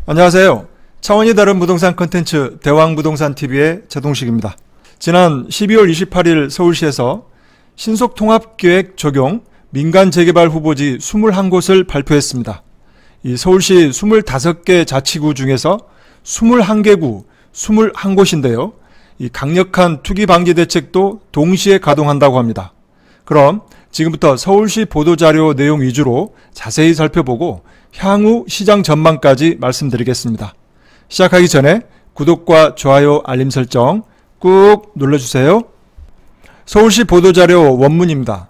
안녕하세요. 차원이 다른 부동산 콘텐츠 대왕부동산TV의 제동식입니다. 지난 12월 28일 서울시에서 신속통합계획 적용 민간재개발 후보지 21곳을 발표했습니다. 이 서울시 25개 자치구 중에서 21개 구 21곳인데요. 이 강력한 투기 방지 대책도 동시에 가동한다고 합니다. 그럼 지금부터 서울시 보도자료 내용 위주로 자세히 살펴보고 향후 시장 전망까지 말씀드리겠습니다. 시작하기 전에 구독과 좋아요, 알림 설정 꾹 눌러주세요. 서울시 보도자료 원문입니다.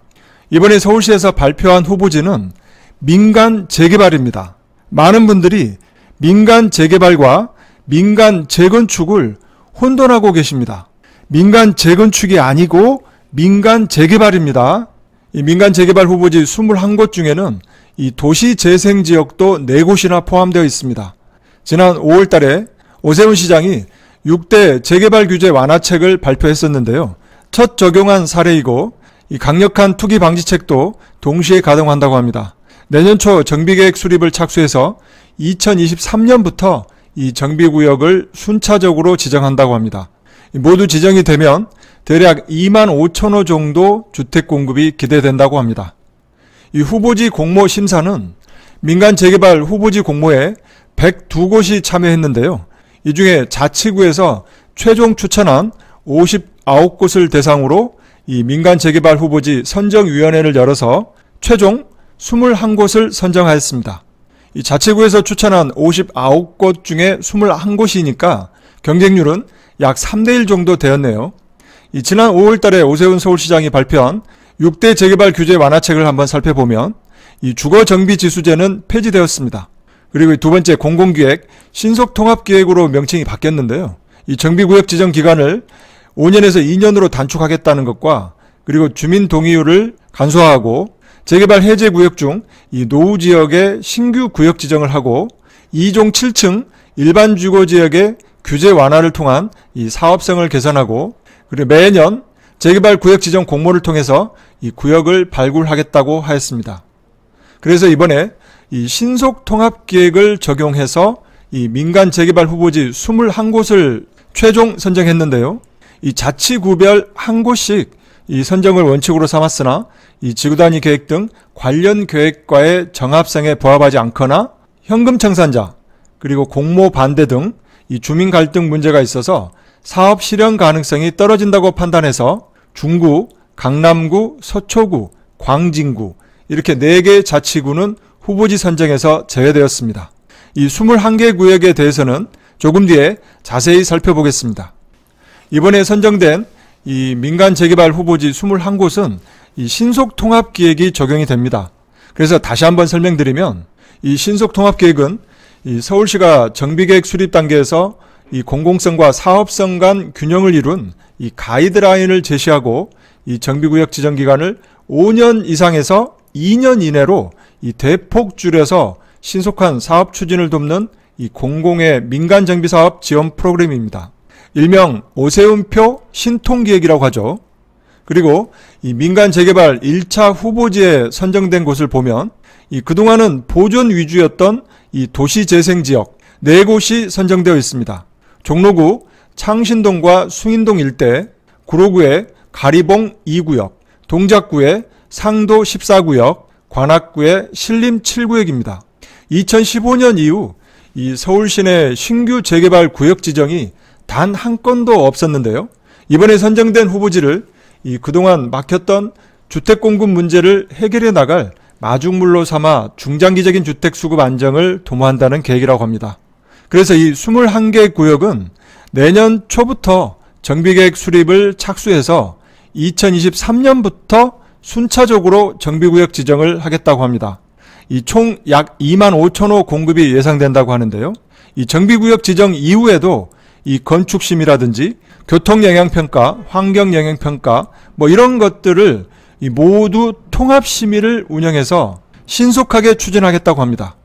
이번에 서울시에서 발표한 후보지는 민간 재개발입니다. 많은 분들이 민간 재개발과 민간 재건축을 혼돈하고 계십니다. 민간 재건축이 아니고 민간 재개발입니다. 이 민간 재개발 후보지 21곳 중에는 이 도시재생지역도 4곳이나 포함되어 있습니다. 지난 5월 달에 오세훈 시장이 6대 재개발 규제 완화책을 발표했었는데요. 첫 적용한 사례이고 이 강력한 투기 방지책도 동시에 가동한다고 합니다. 내년 초 정비계획 수립을 착수해서 2023년부터 이 정비구역을 순차적으로 지정한다고 합니다. 모두 지정이 되면 대략 2만 5천 호 정도 주택 공급이 기대된다고 합니다. 이 후보지 공모 심사는 민간 재개발 후보지 공모에 102곳이 참여했는데요. 이 중에 자치구에서 최종 추천한 59곳을 대상으로 이 민간 재개발 후보지 선정위원회를 열어서 최종 21곳을 선정하였습니다. 이 자치구에서 추천한 59곳 중에 21곳이니까 경쟁률은 약 3대1 정도 되었네요. 이 지난 5월 달에 오세훈 서울시장이 발표한 6대 재개발 규제 완화책을 한번 살펴보면 이 주거정비지수제는 폐지되었습니다. 그리고 두 번째 공공기획 신속통합기획으로 명칭이 바뀌었는데요. 이 정비구역 지정 기간을 5년에서 2년으로 단축하겠다는 것과 그리고 주민 동의율을 간소화하고 재개발 해제 구역 중 이 노후 지역에 신규 구역 지정을 하고 2종 7층 일반 주거 지역의 규제 완화를 통한 이 사업성을 개선하고 그리고 매년 재개발 구역 지정 공모를 통해서 이 구역을 발굴하겠다고 하였습니다. 그래서 이번에 이 신속통합기획을 적용해서 이 민간 재개발 후보지 21곳을 최종 선정했는데요. 이 자치구별 한 곳씩 이 선정을 원칙으로 삼았으나 이 지구단위 계획 등 관련 계획과의 정합성에 부합하지 않거나 현금 청산자 그리고 공모 반대 등 이 주민 갈등 문제가 있어서 사업 실현 가능성이 떨어진다고 판단해서 중구, 강남구, 서초구, 광진구 이렇게 4개 자치구는 후보지 선정에서 제외되었습니다. 이 21개 구역에 대해서는 조금 뒤에 자세히 살펴보겠습니다. 이번에 선정된 이 민간 재개발 후보지 21곳은 이 신속통합기획이 적용이 됩니다. 그래서 다시 한번 설명드리면 이 신속통합기획은 이 서울시가 정비계획 수립 단계에서 이 공공성과 사업성 간 균형을 이룬 이 가이드라인을 제시하고 이 정비구역 지정 기간을 5년 이상에서 2년 이내로 이 대폭 줄여서 신속한 사업 추진을 돕는 이 공공의 민간 정비 사업 지원 프로그램입니다. 일명 오세훈표 신통기획이라고 하죠. 그리고 이 민간 재개발 1차 후보지에 선정된 곳을 보면 이 그동안은 보존 위주였던 이 도시재생지역 4곳이 선정되어 있습니다. 종로구 창신동과 숭인동 일대, 구로구의 가리봉 2구역, 동작구의 상도 14구역, 관악구의 신림 7구역입니다. 2015년 이후 이 서울 시내 신규 재개발 구역 지정이 단 한 건도 없었는데요. 이번에 선정된 후보지를 이 그동안 막혔던 주택 공급 문제를 해결해 나갈 마중물로 삼아 중장기적인 주택 수급 안정을 도모한다는 계획이라고 합니다. 그래서 이 21개 구역은 내년 초부터 정비계획 수립을 착수해서 2023년부터 순차적으로 정비구역 지정을 하겠다고 합니다. 이 총 약 2만 5천 호 공급이 예상된다고 하는데요. 이 정비구역 지정 이후에도 이 건축심이라든지 교통영향평가, 환경영향평가 뭐 이런 것들을 이 모두 통합심의를 운영해서 신속하게 추진하겠다고 합니다.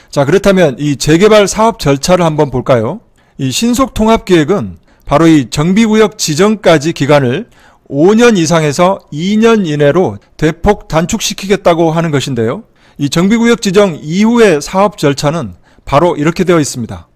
자, 그렇다면 이 재개발 사업 절차를 한번 볼까요? 이 신속통합기획은 바로 이 정비구역 지정까지 기간을 5년 이상에서 2년 이내로 대폭 단축시키겠다고 하는 것인데요. 이 정비구역 지정 이후의 사업 절차는 바로 이렇게 되어 있습니다.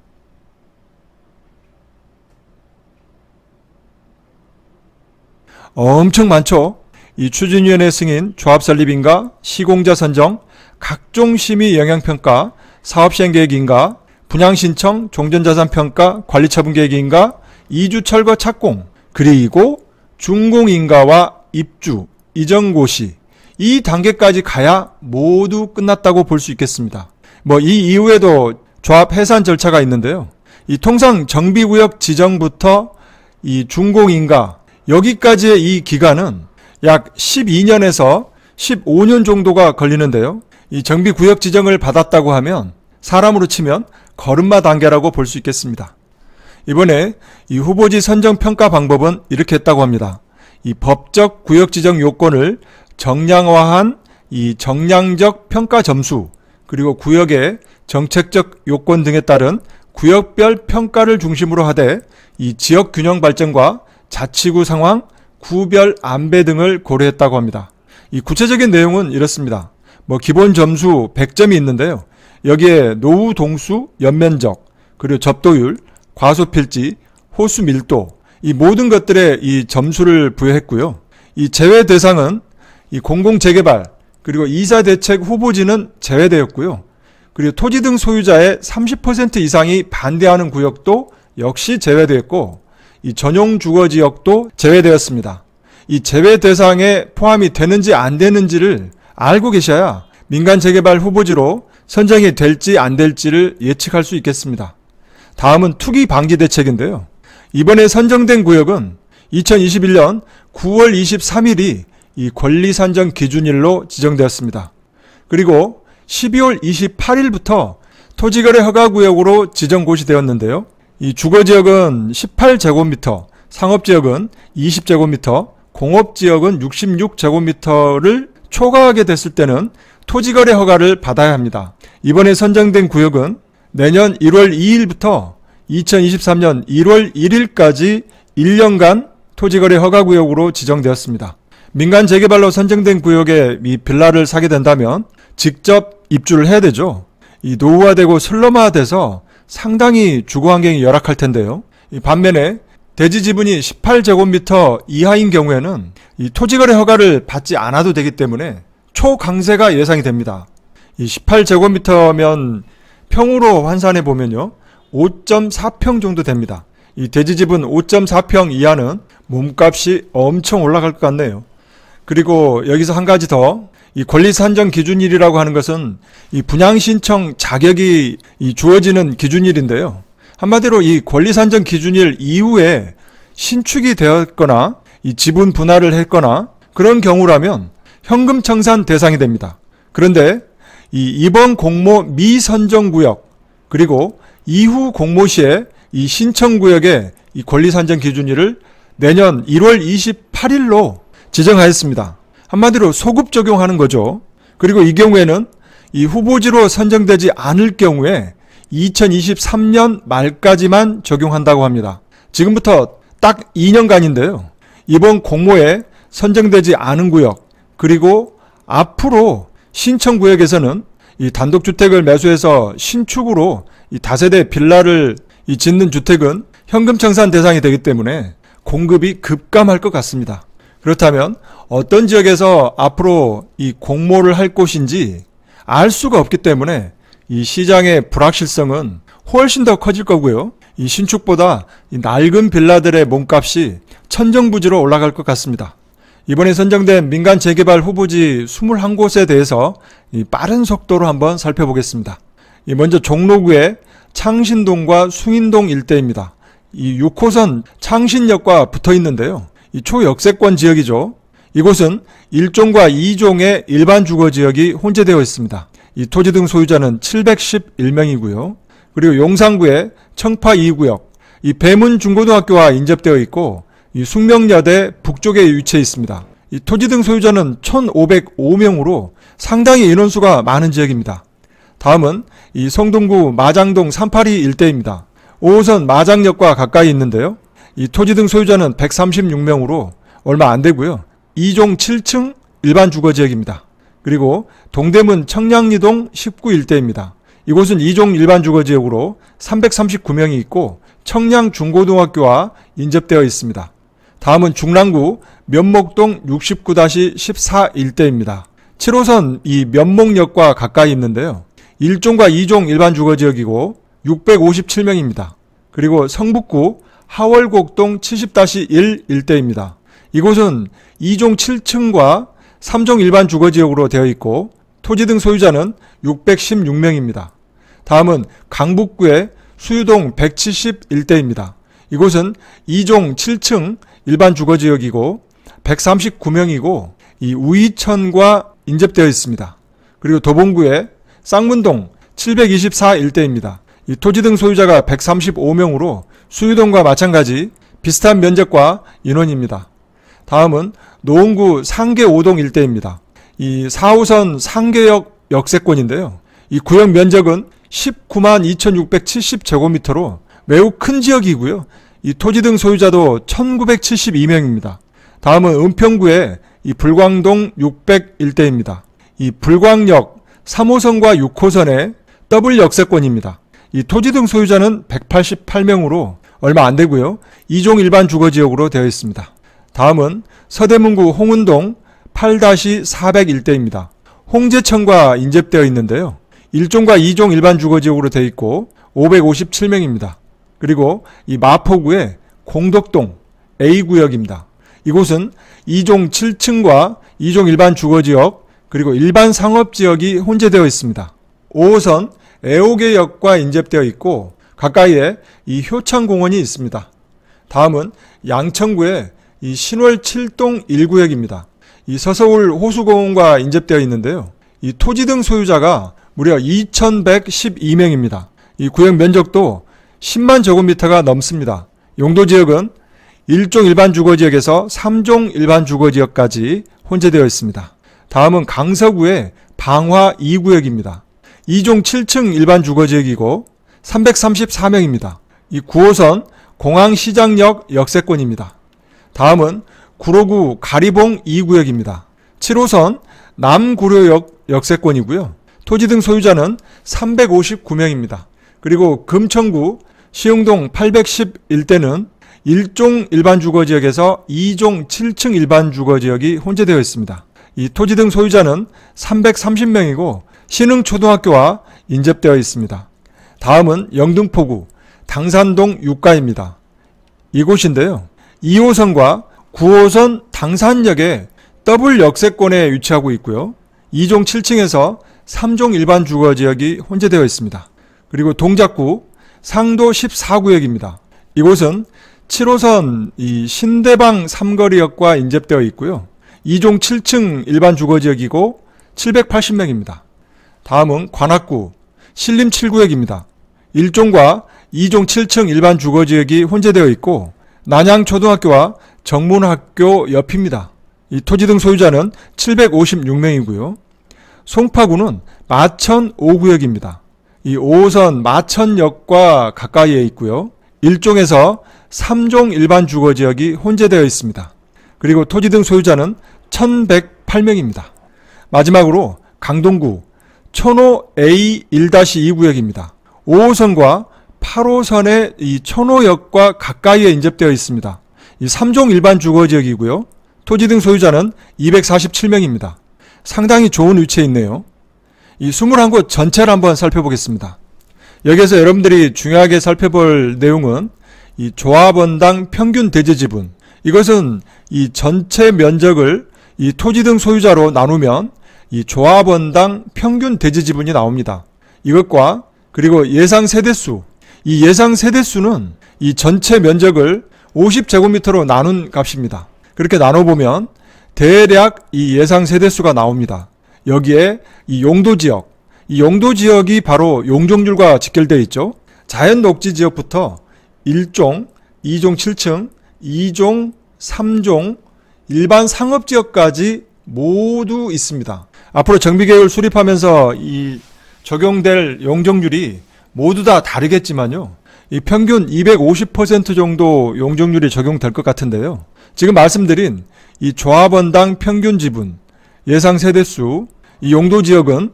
엄청 많죠? 이 추진위원회 승인, 조합 설립인가, 시공자 선정, 각종 심의 영향평가, 사업시행계획인가, 분양신청, 종전자산평가, 관리처분계획인가, 이주 철거 착공, 그리고 준공인가와 입주, 이전고시, 이 단계까지 가야 모두 끝났다고 볼 수 있겠습니다. 이 이후에도 조합 해산 절차가 있는데요. 이 통상 정비구역 지정부터 이 준공인가, 여기까지의 이 기간은 약 12년에서 15년 정도가 걸리는데요. 이 정비구역 지정을 받았다고 하면 사람으로 치면 걸음마 단계라고 볼 수 있겠습니다. 이번에 이 후보지 선정 평가 방법은 이렇게 했다고 합니다. 이 법적 구역 지정 요건을 정량화한 이 정량적 평가 점수, 그리고 구역의 정책적 요건 등에 따른 구역별 평가를 중심으로 하되 이 지역 균형 발전과 자치구 상황, 구별 안배 등을 고려했다고 합니다. 이 구체적인 내용은 이렇습니다. 기본 점수 100점이 있는데요. 여기에 노후 동수, 연면적, 그리고 접도율, 과수 필지, 호수 밀도, 이 모든 것들에 이 점수를 부여했고요. 이 제외 대상은 이 공공재개발, 그리고 이사대책 후보지는 제외되었고요. 그리고 토지 등 소유자의 30% 이상이 반대하는 구역도 역시 제외되었고, 이 전용 주거지역도 제외되었습니다. 이 제외 대상에 포함이 되는지 안 되는지를 알고 계셔야 민간 재개발 후보지로 선정이 될지 안 될지를 예측할 수 있겠습니다. 다음은 투기 방지 대책인데요. 이번에 선정된 구역은 2021년 9월 23일이 이 권리 산정 기준일로 지정되었습니다. 그리고 12월 28일부터 토지거래 허가구역으로 지정 고시되었는데요. 이 주거지역은 18제곱미터, 상업지역은 20제곱미터, 공업지역은 66제곱미터를 초과하게 됐을 때는 토지거래 허가를 받아야 합니다. 이번에 선정된 구역은 내년 1월 2일부터 2023년 1월 1일까지 1년간 토지거래 허가구역으로 지정되었습니다. 민간 재개발로 선정된 구역에 이 빌라를 사게 된다면 직접 입주를 해야 되죠. 이 노후화되고 슬럼화돼서 상당히 주거환경이 열악할 텐데요. 반면에 대지 지분이 18제곱미터 이하인 경우에는 이 토지거래 허가를 받지 않아도 되기 때문에 초강세가 예상이 됩니다. 이 18제곱미터면 평으로 환산해 보면요, 5.4평 정도 됩니다. 이 대지 지분 5.4평 이하는 몸값이 엄청 올라갈 것 같네요. 그리고 여기서 한 가지 더, 이 권리 산정 기준일이라고 하는 것은 이 분양 신청 자격이 주어지는 기준일인데요. 한마디로 이 권리 산정 기준일 이후에 신축이 되었거나 이 지분 분할을 했거나 그런 경우라면 현금 청산 대상이 됩니다. 그런데 이번 공모 미선정 구역, 그리고 이후 공모 시에 이 신청 구역의 이 권리 산정 기준일을 내년 1월 28일로 지정하였습니다. 한마디로 소급 적용하는 거죠. 그리고 이 경우에는 이 후보지로 선정되지 않을 경우에 2023년 말까지만 적용한다고 합니다. 지금부터 딱 2년간인데요. 이번 공모에 선정되지 않은 구역, 그리고 앞으로 신청 구역에서는 이 단독주택을 매수해서 신축으로 이 다세대 빌라를 짓는 주택은 현금 청산 대상이 되기 때문에 공급이 급감할 것 같습니다. 그렇다면 어떤 지역에서 앞으로 이 공모를 할 곳인지 알 수가 없기 때문에 이 시장의 불확실성은 훨씬 더 커질 거고요. 이 신축보다 이 낡은 빌라들의 몸값이 천정부지로 올라갈 것 같습니다. 이번에 선정된 민간 재개발 후보지 21곳에 대해서 이 빠른 속도로 한번 살펴보겠습니다. 먼저 종로구의 창신동과 숭인동 일대입니다. 이 6호선 창신역과 붙어 있는데요. 이 초역세권 지역이죠. 이곳은 1종과 2종의 일반 주거지역이 혼재되어 있습니다. 이 토지 등 소유자는 711명이고요. 그리고 용산구의 청파 2구역, 이 배문 중고등학교와 인접되어 있고 이 숙명여대 북쪽에 위치해 있습니다. 이 토지 등 소유자는 1,505명으로 상당히 인원수가 많은 지역입니다. 다음은 이 성동구 마장동 382 일대입니다. 5호선 마장역과 가까이 있는데요. 이 토지 등 소유자는 136명으로 얼마 안 되고요. 2종 7층 일반 주거지역입니다. 그리고 동대문 청량리동 19 일대입니다. 이곳은 2종 일반 주거지역으로 339명이 있고 청량 중고등학교와 인접되어 있습니다. 다음은 중랑구 면목동 69-14 일대입니다. 7호선 이 면목역과 가까이 있는데요. 1종과 2종 일반 주거지역이고 657명입니다. 그리고 성북구 하월곡동 70-1 일대입니다. 이곳은 2종 7층과 3종 일반 주거지역으로 되어 있고 토지 등 소유자는 616명입니다. 다음은 강북구의 수유동 171대입니다. 이곳은 2종 7층 일반 주거지역이고 139명이고 이 우이천과 인접되어 있습니다. 그리고 도봉구의 쌍문동 724 일대입니다. 이 토지 등 소유자가 135명으로 수유동과 마찬가지 비슷한 면적과 인원입니다. 다음은 노원구 상계 5동 일대입니다. 이 4호선 상계역 역세권인데요. 이 구역 면적은 19만 2670제곱미터로 매우 큰 지역이고요. 이 토지 등 소유자도 1972명입니다. 다음은 은평구의 이 불광동 601대입니다. 이 불광역 3호선과 6호선의 더블 역세권입니다. 이 토지 등 소유자는 188명으로 얼마 안 되고요. 2종 일반 주거지역으로 되어 있습니다. 다음은 서대문구 홍은동 8-401대입니다. 홍제천과 인접되어 있는데요. 1종과 2종 일반 주거지역으로 되어 있고 557명입니다. 그리고 이 마포구의 공덕동 A구역입니다. 이곳은 2종 7층과 2종 일반 주거지역 그리고 일반 상업지역이 혼재되어 있습니다. 5호선 애호개역과 인접되어 있고 가까이에 이 효창공원이 있습니다. 다음은 양천구의 이 신월 7동 1구역입니다. 이 서서울 호수공원과 인접되어 있는데요. 이 토지 등 소유자가 무려 2112명입니다. 이 구역 면적도 10만 제곱미터가 넘습니다. 용도지역은 1종 일반 주거지역에서 3종 일반 주거지역까지 혼재되어 있습니다. 다음은 강서구의 방화 2구역입니다. 2종 7층 일반 주거지역이고 334명입니다. 이 9호선 공항시장역 역세권입니다. 다음은 구로구 가리봉 2구역입니다. 7호선 남구로역 역세권이고요. 토지 등 소유자는 359명입니다. 그리고 금천구 시흥동 811대는 1종 일반 주거지역에서 2종 7층 일반 주거지역이 혼재되어 있습니다. 이 토지 등 소유자는 330명이고 신흥초등학교와 인접되어 있습니다. 다음은 영등포구 당산동 6가입니다. 이곳인데요. 2호선과 9호선 당산역에 더블 역세권에 위치하고 있고요. 2종 7층에서 3종 일반 주거지역이 혼재되어 있습니다. 그리고 동작구 상도 14구역입니다. 이곳은 7호선 이 신대방 삼거리역과 인접되어 있고요. 2종 7층 일반 주거지역이고 780명입니다. 다음은 관악구 신림 7구역입니다. 1종과 2종 7층 일반 주거지역이 혼재되어 있고 난양초등학교와 정문학교 옆입니다. 이 토지 등 소유자는 756명이고요. 송파구는 마천 5구역입니다. 이 5호선 마천역과 가까이에 있고요. 1종에서 3종 일반 주거지역이 혼재되어 있습니다. 그리고 토지 등 소유자는 1108명입니다. 마지막으로 강동구 천호 A1-2구역입니다. 5호선과 8호선의 이 천호역과 가까이에 인접되어 있습니다. 이 3종 일반 주거지역이고요. 토지 등 소유자는 247명입니다. 상당히 좋은 위치에 있네요. 이 21곳 전체를 한번 살펴보겠습니다. 여기에서 여러분들이 중요하게 살펴볼 내용은 이 조합원당 평균 대지 지분. 이것은 이 전체 면적을 이 토지 등 소유자로 나누면 이 조합원당 평균 대지 지분이 나옵니다. 이것과 그리고 예상 세대수. 이 예상 세대수는 이 전체 면적을 50제곱미터로 나눈 값입니다. 그렇게 나눠보면 대략 이 예상 세대수가 나옵니다. 여기에 이 용도지역, 이 용도지역이 바로 용적률과 직결되어 있죠. 자연녹지지역부터 1종, 2종 7층, 2종, 3종, 일반 상업지역까지 모두 있습니다. 앞으로 정비계획을 수립하면서 이 적용될 용적률이 모두 다 다르겠지만요. 이 평균 250% 정도 용적률이 적용될 것 같은데요. 지금 말씀드린 이 조합원당 평균 지분, 예상 세대수, 이 용도지역은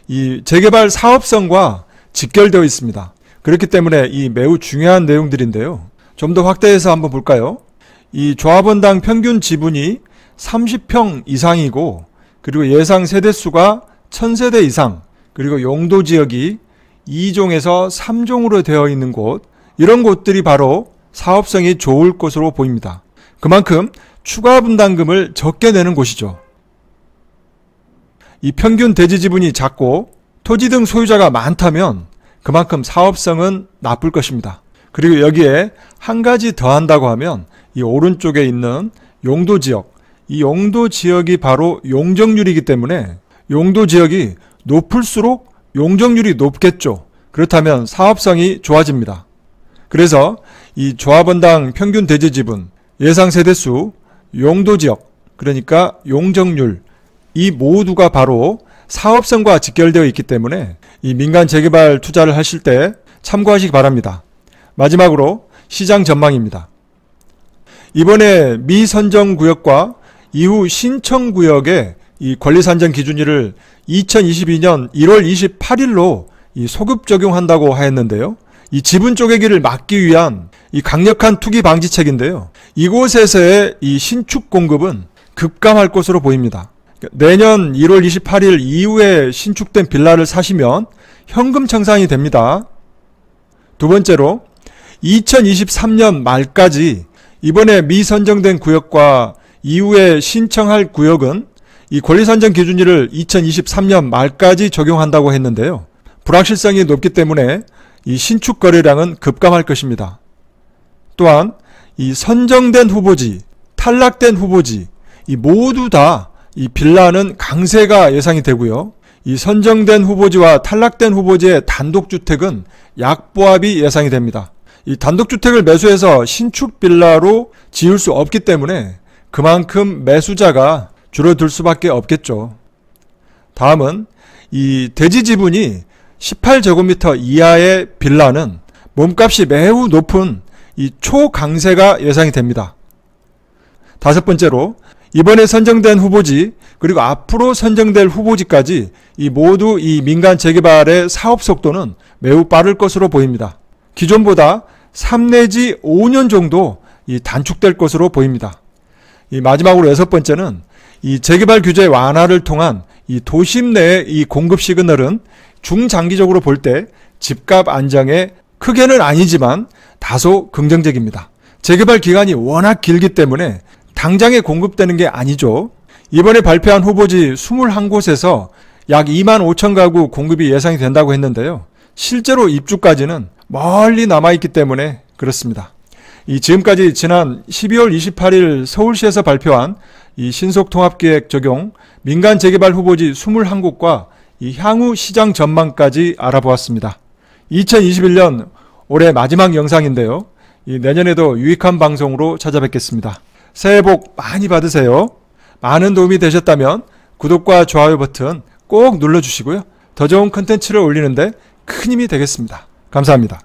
이 재개발 사업성과 직결되어 있습니다. 그렇기 때문에 이 매우 중요한 내용들인데요. 좀 더 확대해서 한번 볼까요? 이 조합원당 평균 지분이 30평 이상이고, 그리고 예상 세대수가 1000세대 이상, 그리고 용도 지역이 2종에서 3종으로 되어 있는 곳, 이런 곳들이 바로 사업성이 좋을 것으로 보입니다. 그만큼 추가 분담금을 적게 내는 곳이죠. 이 평균 대지 지분이 작고 토지 등 소유자가 많다면 그만큼 사업성은 나쁠 것입니다. 그리고 여기에 한 가지 더 한다고 하면 이 오른쪽에 있는 용도 지역, 이 용도 지역이 바로 용적률이기 때문에 용도 지역이 높을수록 용적률이 높겠죠. 그렇다면 사업성이 좋아집니다. 그래서 이 조합원당 평균 대지 지분, 예상 세대수, 용도 지역, 그러니까 용적률, 이 모두가 바로 사업성과 직결되어 있기 때문에 이 민간 재개발 투자를 하실 때 참고하시기 바랍니다. 마지막으로 시장 전망입니다. 이번에 미선정 구역과 이후 신청 구역의 이 권리 산정 기준일을 2022년 1월 28일로 이 소급 적용한다고 하였는데요. 이 지분 쪼개기를 막기 위한 이 강력한 투기 방지책인데요. 이곳에서의 이 신축 공급은 급감할 것으로 보입니다. 내년 1월 28일 이후에 신축된 빌라를 사시면 현금 청산이 됩니다. 두 번째로 2023년 말까지 이번에 미선정된 구역과 이후에 신청할 구역은 이 권리산정 기준일을 2023년 말까지 적용한다고 했는데요. 불확실성이 높기 때문에 이 신축 거래량은 급감할 것입니다. 또한 이 선정된 후보지, 탈락된 후보지, 이 모두 다 이 빌라는 강세가 예상이 되고요. 이 선정된 후보지와 탈락된 후보지의 단독주택은 약보합이 예상이 됩니다. 이 단독주택을 매수해서 신축 빌라로 지을 수 없기 때문에 그만큼 매수자가 줄어들 수밖에 없겠죠. 다음은 이 대지 지분이 18제곱미터 이하의 빌라는 몸값이 매우 높은 이 초강세가 예상이 됩니다. 다섯 번째로 이번에 선정된 후보지 그리고 앞으로 선정될 후보지까지 이 모두 이 민간 재개발의 사업 속도는 매우 빠를 것으로 보입니다. 기존보다 3 내지 5년 정도 이 단축될 것으로 보입니다. 이 마지막으로 여섯 번째는 이 재개발 규제 완화를 통한 이 도심 내의 이 공급 시그널은 중장기적으로 볼 때 집값 안정에 크게는 아니지만 다소 긍정적입니다. 재개발 기간이 워낙 길기 때문에 당장에 공급되는 게 아니죠. 이번에 발표한 후보지 21곳에서 약 25,000 가구 공급이 예상이 된다고 했는데요. 실제로 입주까지는 멀리 남아있기 때문에 그렇습니다. 지금까지 지난 12월 28일 서울시에서 발표한 이 신속통합계획 적용 민간 재개발 후보지 21곳과 이 향후 시장 전망까지 알아보았습니다. 2021년 올해 마지막 영상인데요. 내년에도 유익한 방송으로 찾아뵙겠습니다. 새해 복 많이 받으세요. 많은 도움이 되셨다면 구독과 좋아요 버튼 꼭 눌러주시고요. 더 좋은 컨텐츠를 올리는데 큰 힘이 되겠습니다. 감사합니다.